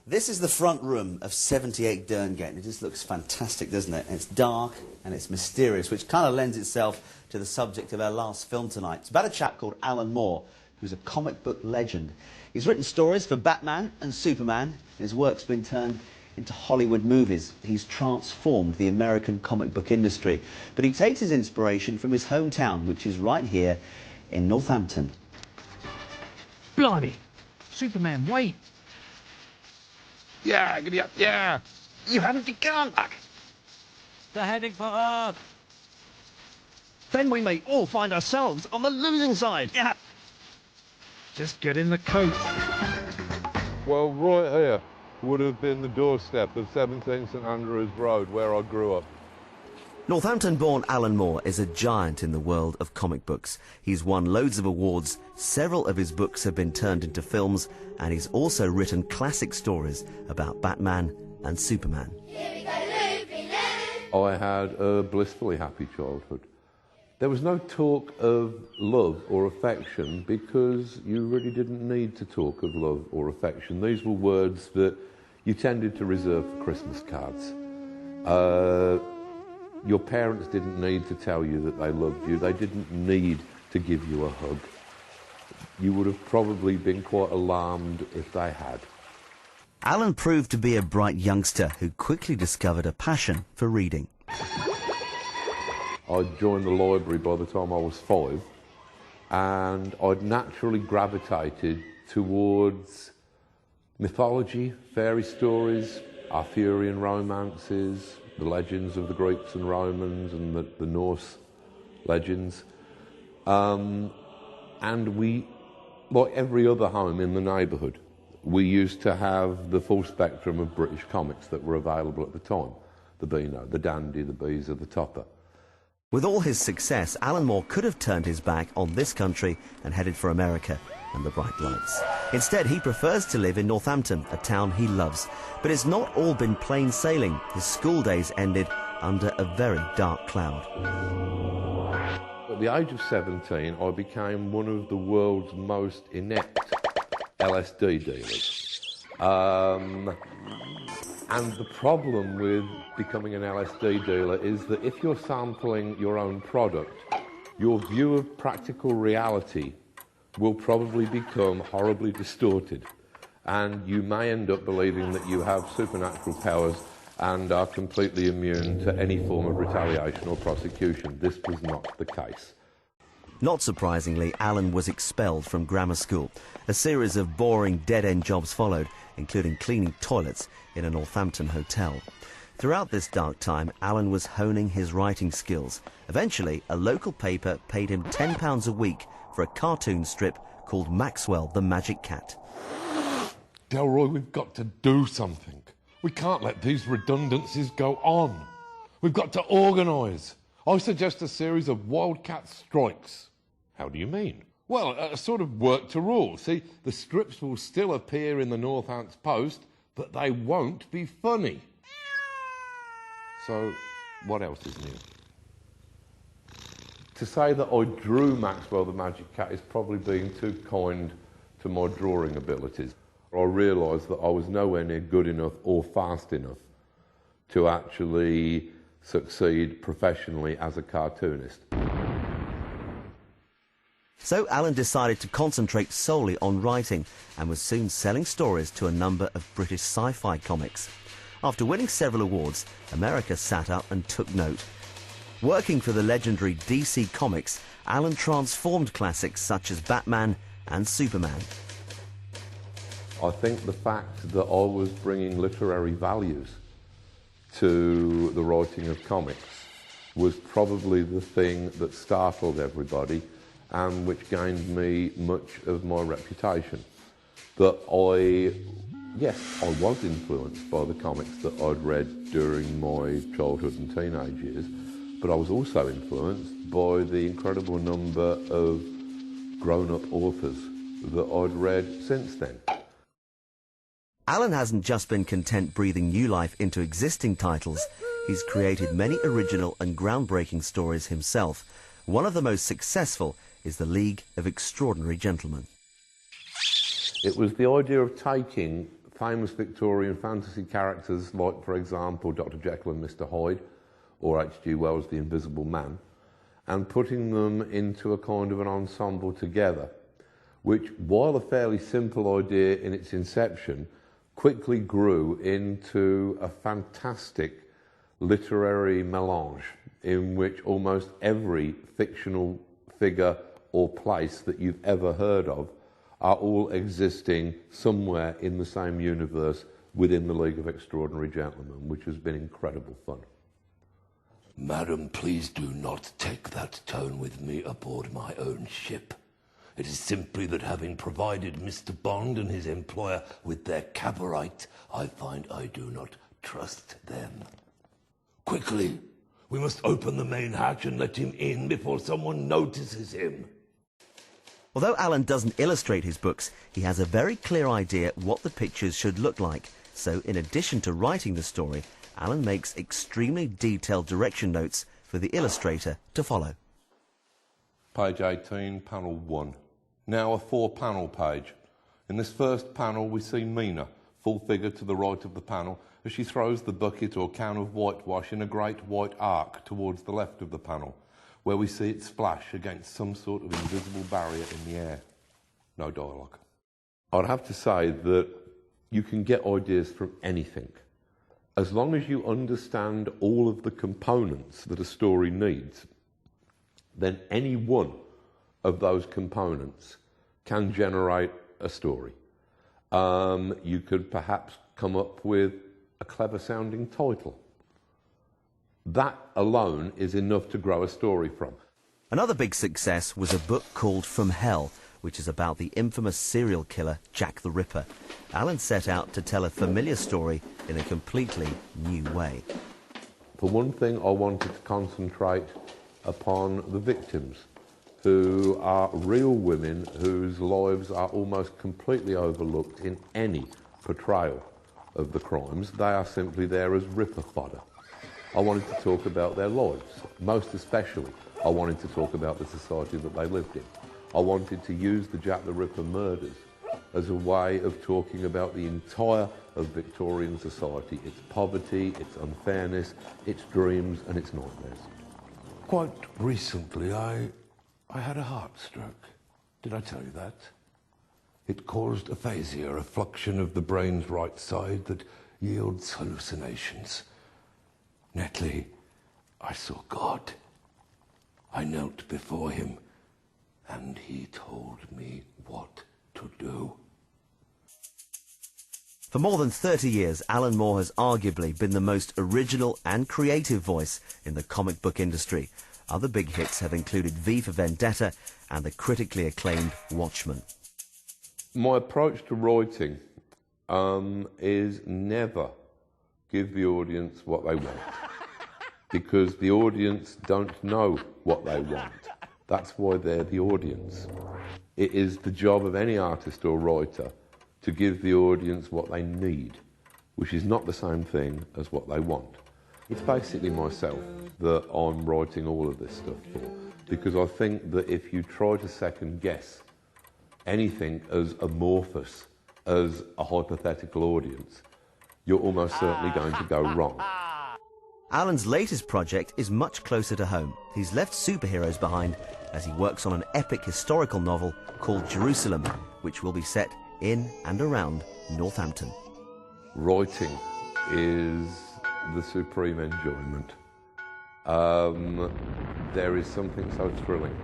This is the front room of 78 Derngate. It just looks fantastic, doesn't it? And it's dark and it's mysterious, which kind of lends itself to the subject of our last film tonight. It's about a chap called Alan Moore, who's a comic book legend. He's written stories for Batman and Superman, and his work's been turned into Hollywood movies. He's transformed the American comic book industry. But he takes his inspiration from his hometown, which is right here in Northampton. Blimey! Superman, wait! Yeah, giddy up, yeah! You haven't begun! They're heading for Earth! Then we may all find ourselves on the losing side! Yeah! Just get in the coach. Well, right here would have been the doorstep of 17 St Andrews Road, where I grew up. Northampton-born Alan Moore is a giant in the world of comic books. He's won loads of awards, several of his books have been turned into films, and he's also written classic stories about Batman and Superman. I had a blissfully happy childhood. There was no talk of love or affection because you really didn't need to talk of love or affection. These were words that you tended to reserve for Christmas cards. Your parents didn't need to tell you that they loved you. They didn't need to give you a hug. You would have probably been quite alarmed if they had. Alan proved to be a bright youngster who quickly discovered a passion for reading. I joined the library by the time I was 5, and I'd naturally gravitated towards mythology, fairy stories, Arthurian romances, the legends of the Greeks and Romans and the Norse legends. And we, like every other home in the neighbourhood, we used to have the full spectrum of British comics that were available at the time. The Beano, the Dandy, the Beezer, the Topper. With all his success, Alan Moore could have turned his back on this country and headed for America and the bright lights. Instead, he prefers to live in Northampton, a town he loves. But it's not all been plain sailing. His school days ended under a very dark cloud. At the age of 17, I became one of the world's most inept LSD dealers. And the problem with becoming an LSD dealer is that if you're sampling your own product, your view of practical reality will probably become horribly distorted. And you may end up believing that you have supernatural powers and are completely immune to any form of retaliation or prosecution. This was not the case. Not surprisingly, Alan was expelled from grammar school. A series of boring dead-end jobs followed, including cleaning toilets in a Northampton hotel. Throughout this dark time, Alan was honing his writing skills. Eventually, a local paper paid him £10 a week for a cartoon strip called Maxwell the Magic Cat. Delroy, we've got to do something. We can't let these redundancies go on. We've got to organise. I suggest a series of wildcat strikes. How do you mean? Well, a sort of work to rule. See, the strips will still appear in the Northants Post, but they won't be funny. So, what else is new? To say that I drew Maxwell the Magic Cat is probably being too kind to my drawing abilities. I realised that I was nowhere near good enough or fast enough to actually succeed professionally as a cartoonist. So Alan decided to concentrate solely on writing and was soon selling stories to a number of British sci-fi comics. After winning several awards, America sat up and took note. Working for the legendary DC Comics, Alan transformed classics such as Batman and Superman. I think the fact that I was bringing literary values to the writing of comics was probably the thing that startled everybody and which gained me much of my reputation. That I was influenced by the comics that I'd read during my childhood and teenage years, but I was also influenced by the incredible number of grown-up authors that I'd read since then. Alan hasn't just been content breathing new life into existing titles. He's created many original and groundbreaking stories himself. One of the most successful is The League of Extraordinary Gentlemen. It was the idea of taking famous Victorian fantasy characters like, for example, Dr. Jekyll and Mr. Hyde, or H.G. Wells' The Invisible Man, and putting them into a kind of an ensemble together, which, while a fairly simple idea in its inception, quickly grew into a fantastic literary melange in which almost every fictional figure or place that you've ever heard of are all existing somewhere in the same universe within the League of Extraordinary Gentlemen, which has been incredible fun. Madam, please do not take that tone with me aboard my own ship. It is simply that having provided Mr. Bond and his employer with their cabarite, I find I do not trust them. Quickly, we must open the main hatch and let him in before someone notices him. Although Alan doesn't illustrate his books, he has a very clear idea what the pictures should look like. So in addition to writing the story, Alan makes extremely detailed direction notes for the illustrator to follow. Page 18, panel 1. Now a 4-panel page. In this first panel we see Mina, full figure to the right of the panel, as she throws the bucket or can of whitewash in a great white arc towards the left of the panel, where we see it splash against some sort of invisible barrier in the air. No dialogue. I'd have to say that you can get ideas from anything. As long as you understand all of the components that a story needs, then any one of those components can generate a story. You could perhaps come up with a clever sounding title. That alone is enough to grow a story from. Another big success was a book called From Hell, which is about the infamous serial killer Jack the Ripper. Alan set out to tell a familiar story in a completely new way. For one thing, I wanted to concentrate upon the victims, who are real women whose lives are almost completely overlooked in any portrayal of the crimes. They are simply there as Ripper fodder. I wanted to talk about their lives. Most especially, I wanted to talk about the society that they lived in. I wanted to use the Jack the Ripper murders as a way of talking about the entire of Victorian society, its poverty, its unfairness, its dreams and its nightmares. Quite recently, I had a heart stroke. Did I tell you that? It caused aphasia, a fluxion of the brain's right side that yields hallucinations. Netly, I saw God. I knelt before him, and he told me what to do. For more than 30 years, Alan Moore has arguably been the most original and creative voice in the comic book industry. Other big hits have included V for Vendetta and the critically acclaimed Watchmen. My approach to writing is never give the audience what they want, because the audience don't know what they want. That's why they're the audience. It is the job of any artist or writer to give the audience what they need, which is not the same thing as what they want. It's basically myself that I'm writing all of this stuff for, because I think that if you try to second guess anything as amorphous as a hypothetical audience, you're almost certainly going to go wrong. Alan's latest project is much closer to home. He's left superheroes behind as he works on an epic historical novel called Jerusalem, which will be set in and around Northampton. Writing is the supreme enjoyment. There is something so thrilling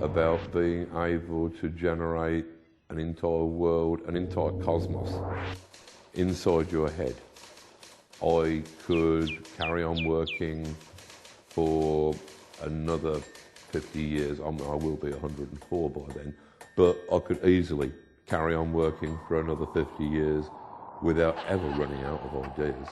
about being able to generate an entire world, an entire cosmos inside your head. I could carry on working for another 50 years. I will be 104 by then, but I could easily carry on working for another 50 years without ever running out of ideas.